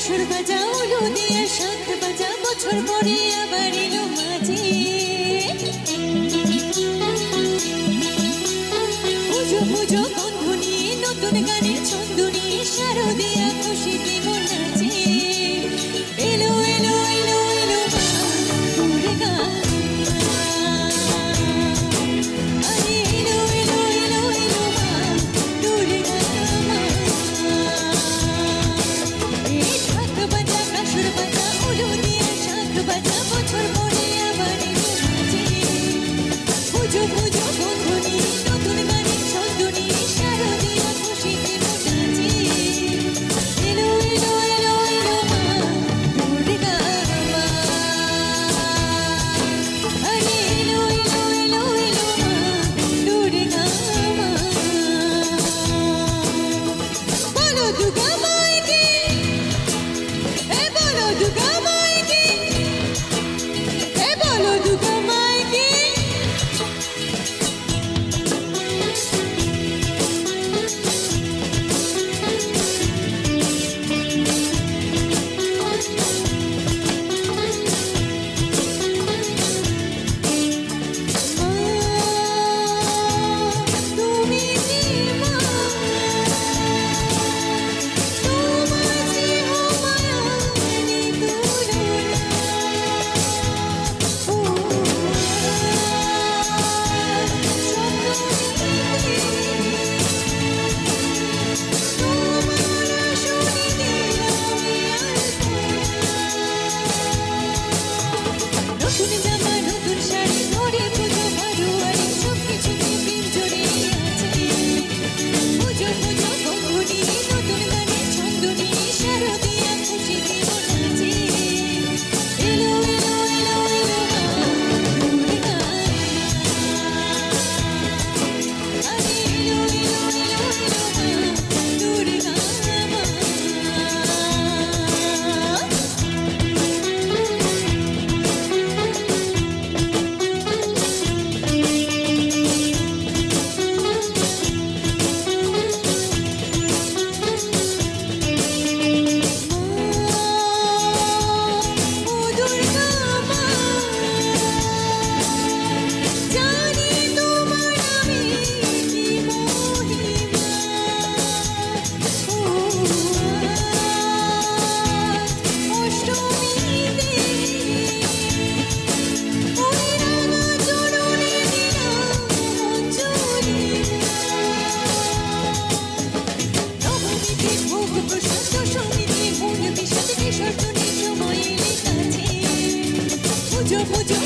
কাসর বাজা উলু দিয়ে শান্ত বাজা বছর পরে আবার এলো মাঝে পুজো পুজো গন্ধ নিয়ে নতুন গানের ছন্দ নিয়ে শারদিয়া খুশিতে মন নাচে এলো এলো এলো এলো মা দুর্গা আরে এলো এলো এলো এলো মা দুর্গা মা এই ঢাক বাজা কাসর বাজা উলু দিয়ে শাঁখ বাজা বছর পরে আবার এলো মাঝে পুজো পুজো গন্ধ নিয়ে নতুন গানের ছন্দ নিয়ে শারদিয়া খুশিতে মন নাচে এলো এলো এলো এলো মা দুর্গা মা আরে এলো এলো এলো এলো মা দুর্গা মা বলো দুর্গা মাইকে এ বলো দুর্গা মাইকে এ বলো দুর্গা মাইকে তুমি কি মা তোমাজি হো মায়ানি দুলনা ও তোমার শুনি দিলাম নতুন জামা নতুন শাড়ি ধরে পুজো বারোয়ারি সবকিছুতে প্রেম জড়িয়ে আছে পুজো পুজো গন্ধ নিয়ে নতুন গানের ছন্দ নিয়ে শারদিয়া খুশিতে মন নাচে এলো এলো এলো এলো মা দুর্গা আরে এলো এলো এলো এলো মা দুর্গা মা ও দুর্গা মা জানি তোমার আমি কি মহিমা ও অষ্টমীতে ওই রাঙা চরণে দিলাম অঞ্জলি নবমীতে ভোগ প্রসাদ দশমীতে মন বিষাদ বিসর্জনের সময় এলে কাছে পুজো পুজো